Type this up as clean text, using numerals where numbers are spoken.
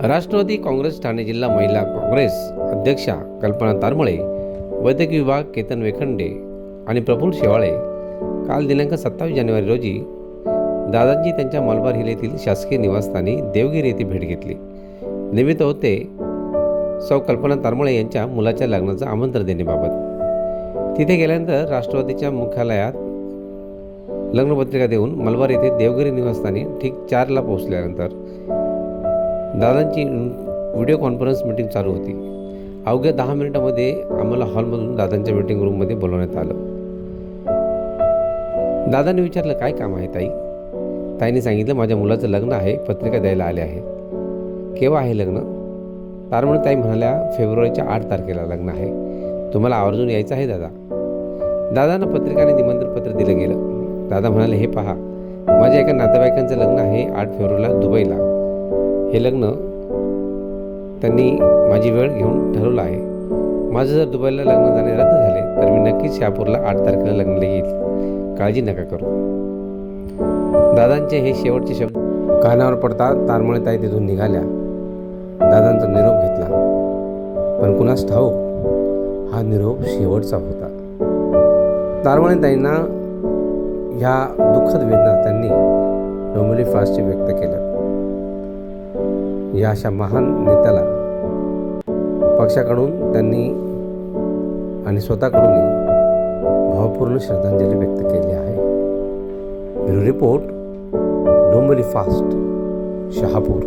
राष्ट्रवादी काँग्रेस ठाणे जिल्हा महिला काँग्रेस अध्यक्षा कल्पना तारमळे, वैद्यकीय विभाग केतन वेखंडे आणि प्रफुल्ल शेवाळे काल दिनांक 27 जानेवारी रोजी दादांची त्यांच्या मलबार हिल येथील शासकीय निवासस्थानी देवगिरी येथे भेट घेतली. निमित्त होते सौ कल्पना तारमळे यांच्या मुलाच्या लग्नाचं आमंत्रण देण्याबाबत. तिथे गेल्यानंतर राष्ट्रवादीच्या मुख्यालयात लग्नपत्रिका देऊन मलबार येथे देवगिरी निवासस्थानी ठीक 4ला पोहोचल्यानंतर दादांची व्हिडिओ कॉन्फरन्स मीटिंग चालू होती. अवघ्या 10 मिनिटांमध्ये आम्हाला हॉलमधून दादांच्या मीटिंग रूममध्ये बोलवण्यात आलं. दादांनी विचारलं, काय काम आहे ताई? ताईने सांगितलं, माझ्या मुलाचं लग्न आहे, पत्रिका द्यायला आले आहे. केव्हा आहे लग्न? तारमळे ताई म्हणाल्या, फेब्रुवारीच्या 8 तारखेला लग्न आहे, तुम्हाला आवर्जून यायचं आहे दादा. दादांना पत्रिका आणि निमंत्रण पत्र दिलं गेलं. दादा म्हणाले, हे पहा, माझ्या एका नातेवाईकांचं लग्न आहे 8 फेब्रुवारीला दुबईला. हे लग्न त्यांनी माझी वेळ घेऊन ठरवलं आहे. माझं जर दुबईला लग्न जाणे रद्द झाले तर मी नक्कीच शहापूरला 8 तारखेला लग्नाला येईल, काळजी नका करू. दादांचे हे शेवटचे शब्द कानावर पडता तारमळे ताई तिथून निघाल्या. दादांचा निरोप घेतला, पण कुणास ठाऊक हा निरोप शेवटचा होता. तारमळे ताईंना ह्या दुःखद वेदना त्यांनी डोंबिवली फास्टचे व्यक्त केल्या. या अशा महान नेत्याला पक्षाकडून त्यांनी आणि स्वतःकडूनही भावपूर्ण श्रद्धांजली व्यक्त केली आहे. Bureau report, Dombivli fast, Shahapur.